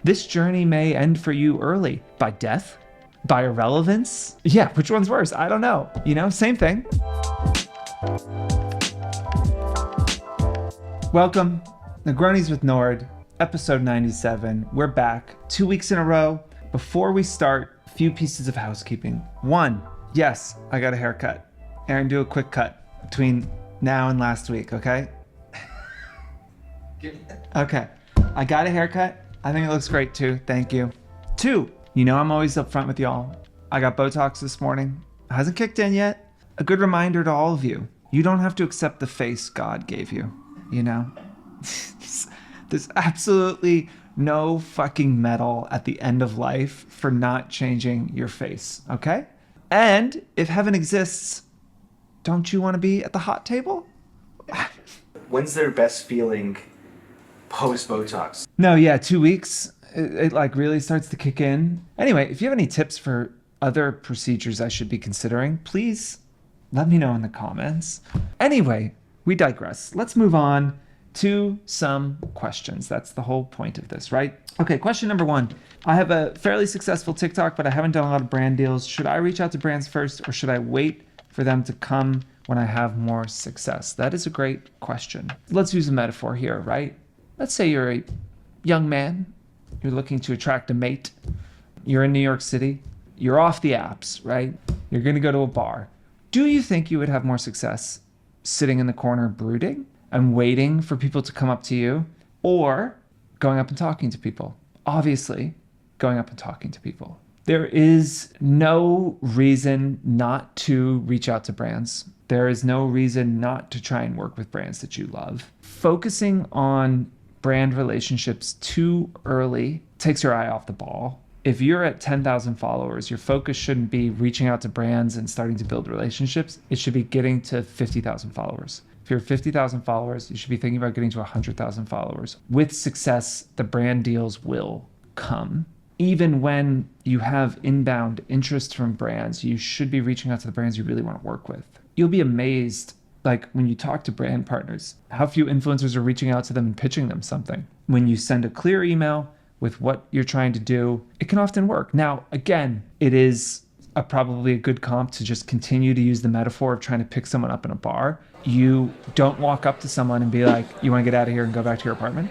This journey may end for you early. By death? By irrelevance? Yeah, which one's worse? I don't know. Same thing. Welcome, Negronis with Nord, episode 97. We're back 2 weeks in a row. Before we start, a few pieces of housekeeping. One, yes, I got a haircut. Aaron, do a quick cut between now and last week, okay? Okay, I got a haircut. I think it looks great too, thank you. Two, I'm always upfront with y'all. I got Botox this morning. It hasn't kicked in yet. A good reminder to all of you, you don't have to accept the face God gave you, There's absolutely no fucking medal at the end of life for not changing your face, okay? And if heaven exists, don't you want to be at the hot table? When's their best feeling post-Botox? No, yeah, 2 weeks. It like really starts to kick in. Anyway, if you have any tips for other procedures I should be considering, please let me know in the comments. Anyway, we digress. Let's move on to some questions. That's the whole point of this, right? Okay, question number one. I have a fairly successful TikTok, but I haven't done a lot of brand deals. Should I reach out to brands first, or should I wait for them to come when I have more success? That is a great question. Let's use a metaphor here, right? Let's say you're a young man. You're looking to attract a mate. You're in New York City. You're off the apps, right? You're going to go to a bar. Do you think you would have more success sitting in the corner brooding and waiting for people to come up to you, or going up and talking to people? Obviously, going up and talking to people. There is no reason not to reach out to brands. There is no reason not to try and work with brands that you love. Focusing on brand relationships too early takes your eye off the ball. If you're at 10,000 followers, your focus shouldn't be reaching out to brands and starting to build relationships. It should be getting to 50,000 followers. If you're 50,000 followers, you should be thinking about getting to 100,000 followers. With success, the brand deals will come. Even when you have inbound interest from brands, you should be reaching out to the brands you really want to work with. You'll be amazed, like when you talk to brand partners, how few influencers are reaching out to them and pitching them something. When you send a clear email with what you're trying to do, it can often work. Now, again, it is probably a good comp to just continue to use the metaphor of trying to pick someone up in a bar. You don't walk up to someone and be like, you want to get out of here and go back to your apartment?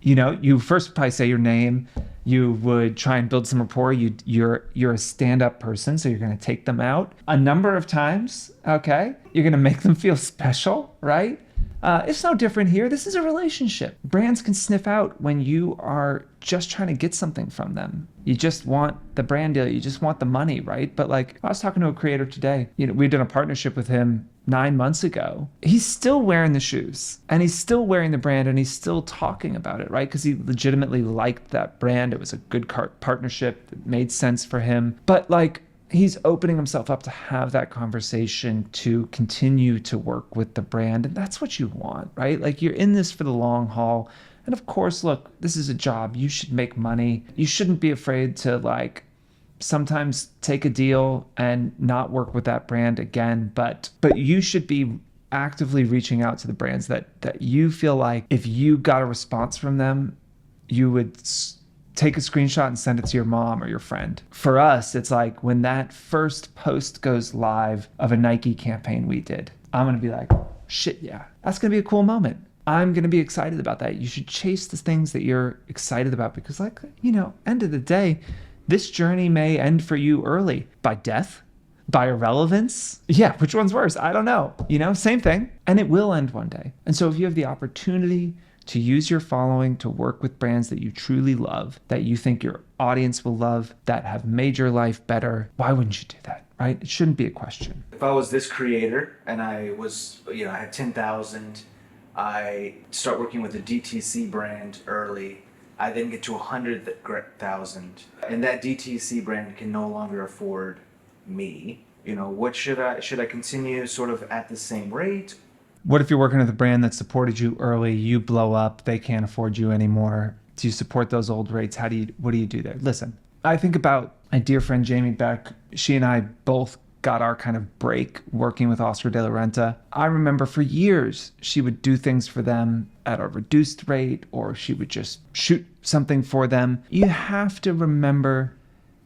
You first probably say your name. You would try and build some rapport. You're a stand-up person, so you're going to take them out a number of times, okay? You're going to make them feel special, right? It's no different here. This is a relationship. Brands can sniff out when you are just trying to get something from them. You just want the brand deal. You just want the money, right? But like, I was talking to a creator today. We did a partnership with him 9 months ago. He's still wearing the shoes, and he's still wearing the brand, and he's still talking about it, right? Because he legitimately liked that brand. It was a good partnership. It made sense for him. But like, he's opening himself up to have that conversation, to continue to work with the brand. And that's what you want, right? Like, you're in this for the long haul. And of course, look, this is a job. You should make money. You shouldn't be afraid to like sometimes take a deal and not work with that brand again. But you should be actively reaching out to the brands that you feel like if you got a response from them, you would take a screenshot and send it to your mom or your friend. For us, it's like when that first post goes live of a Nike campaign we did, I'm going to be like, shit, yeah, that's going to be a cool moment. I'm going to be excited about that. You should chase the things that you're excited about because, like, end of the day, this journey may end for you early. By death? By irrelevance? Yeah, which one's worse? I don't know. Same thing. And it will end one day. And so if you have the opportunity to use your following to work with brands that you truly love, that you think your audience will love, that have made your life better, why wouldn't you do that, right? It shouldn't be a question. If I was this creator and I was, I had 10,000, I start working with a DTC brand early, I then get to 100,000, and that DTC brand can no longer afford me. What should I continue sort of at the same rate? What if you're working with a brand that supported you early, you blow up, they can't afford you anymore? Do you support those old rates? What do you do there? Listen, I think about my dear friend Jamie Beck. She and I both got our kind of break working with Oscar de la Renta. I remember for years, she would do things for them at a reduced rate, or she would just shoot something for them. You have to remember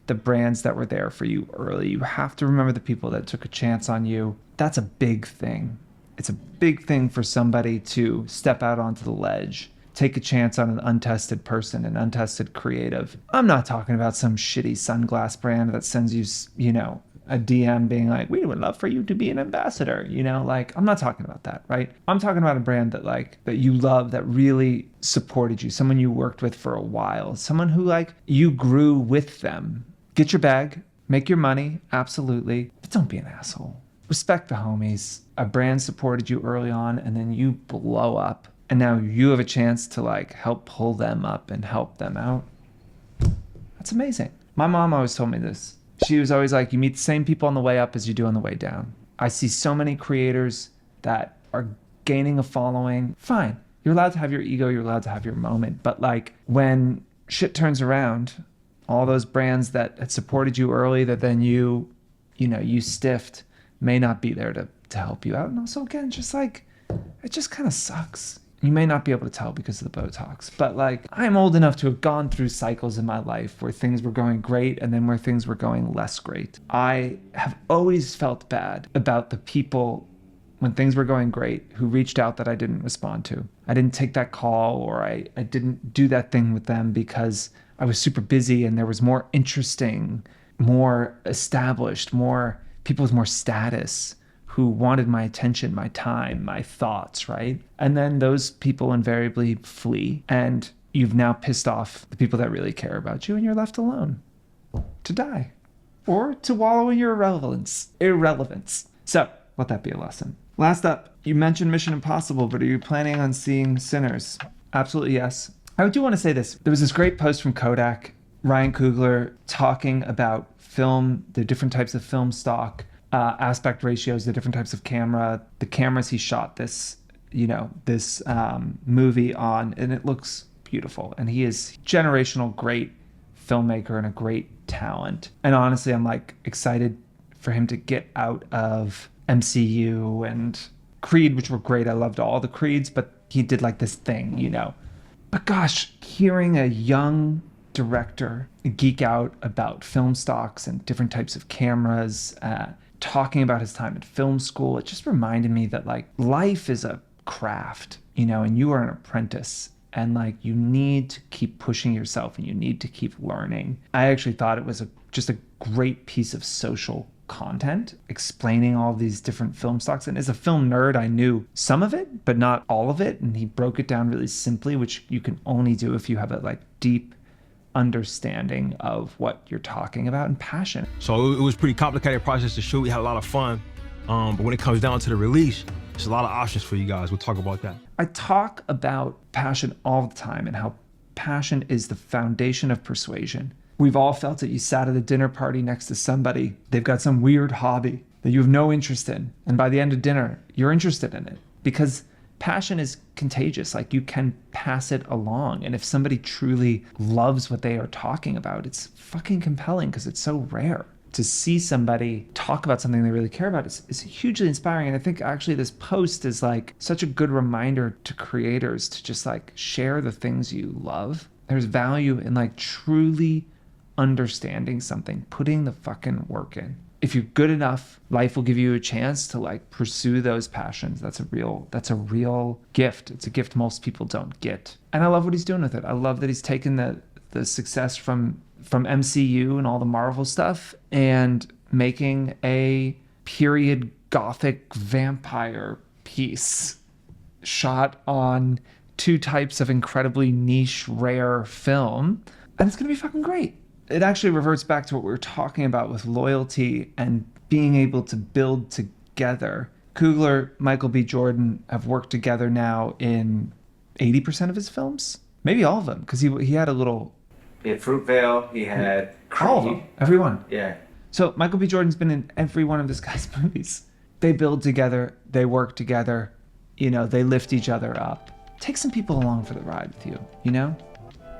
the brands that were there for you early. You have to remember the people that took a chance on you. That's a big thing. It's a big thing for somebody to step out onto the ledge, take a chance on an untested person, an untested creative. I'm not talking about some shitty sunglass brand that sends you, you know, a DM being like, we would love for you to be an ambassador, you know, like, I'm not talking about that, right? I'm talking about a brand that like, that you love, that really supported you, someone you worked with for a while, someone who like, you grew with them. Get your bag, make your money, absolutely, but don't be an asshole. Respect the homies. A brand supported you early on and then you blow up and now you have a chance to like help pull them up and help them out. That's amazing. My mom always told me this. She was always like, you meet the same people on the way up as you do on the way down. I see so many creators that are gaining a following. Fine. You're allowed to have your ego. You're allowed to have your moment. But like when shit turns around, all those brands that had supported you early that then you stiffed may not be there to help you out. And also again, just like, it just kind of sucks. You may not be able to tell because of the Botox, but like I'm old enough to have gone through cycles in my life where things were going great and then where things were going less great. I have always felt bad about the people when things were going great who reached out that I didn't respond to. I didn't take that call or I didn't do that thing with them because I was super busy and there was more interesting, more established, more people with more status who wanted my attention, my time, my thoughts, right? And then those people invariably flee and you've now pissed off the people that really care about you and you're left alone to die or to wallow in your irrelevance. So let that be a lesson. Last up, you mentioned Mission Impossible, but are you planning on seeing Sinners? Absolutely yes. I do want to say this. There was this great post from Kodak, Ryan Coogler, talking about film, the different types of film stock, aspect ratios, the different types of camera, the cameras he shot this movie on, and it looks beautiful. And he is generational great filmmaker and a great talent. And honestly, I'm like excited for him to get out of MCU and Creed, which were great. I loved all the Creeds, but he did like this thing, you know. But gosh, hearing a young director geek out about film stocks and different types of cameras, talking about his time at film school, it just reminded me that like life is a craft, you know, and you are an apprentice and like you need to keep pushing yourself and you need to keep learning. I actually thought it was just a great piece of social content explaining all these different film stocks. And as a film nerd, I knew some of it, but not all of it. And he broke it down really simply, which you can only do if you have a like deep understanding of what you're talking about and passion. So it was a pretty complicated process to shoot. We had a lot of fun. But when it comes down to the release, there's a lot of options for you guys. We'll talk about that. I talk about passion all the time and how passion is the foundation of persuasion. We've all felt it. You sat at a dinner party next to somebody. They've got some weird hobby that you have no interest in. And by the end of dinner, you're interested in it because passion is contagious. Like you can pass it along. And if somebody truly loves what they are talking about, it's fucking compelling because it's so rare. To see somebody talk about something they really care about is hugely inspiring. And I think actually this post is like such a good reminder to creators to just like share the things you love. There's value in like truly understanding something, putting the fucking work in. If you're good enough, life will give you a chance to like pursue those passions. That's a real gift. It's a gift most people don't get. And I love what he's doing with it. I love that he's taken the success from MCU and all the Marvel stuff and making a period gothic vampire piece shot on two types of incredibly niche, rare film. And it's going to be fucking great. It actually reverts back to what we were talking about with loyalty and being able to build together. Coogler, Michael B. Jordan have worked together now in 80% of his films. Maybe all of them, because he had a little... He had Fruitvale, he had Creed. All of them, every one. Yeah. So Michael B. Jordan's been in every one of this guy's movies. They build together, they work together, you know, they lift each other up. Take some people along for the ride with you, you know?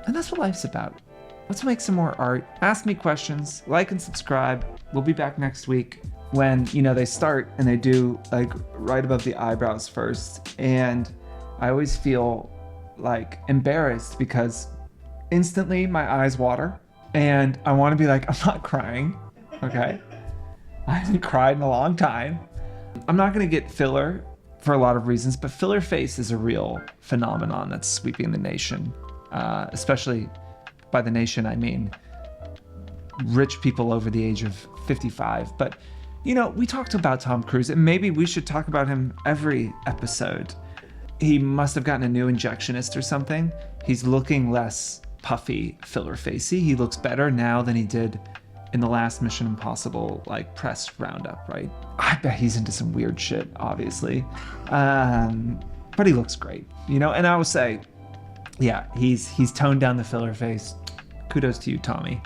And that's what life's about. Let's make some more art. Ask me questions, like and subscribe. We'll be back next week. when, they start and they do like right above the eyebrows first. And I always feel like embarrassed because instantly my eyes water and I want to be like, I'm not crying. Okay. I haven't cried in a long time. I'm not going to get filler for a lot of reasons, but filler face is a real phenomenon that's sweeping the nation. Especially by the nation, I mean rich people over the age of 55. But, we talked about Tom Cruise, and maybe we should talk about him every episode. He must have gotten a new injectionist or something. He's looking less puffy, filler facey. He looks better now than he did in the last Mission Impossible, like, press roundup, right? I bet he's into some weird shit, obviously. But he looks great, and I will say, yeah, he's toned down the filler face. Kudos to you, Tommy.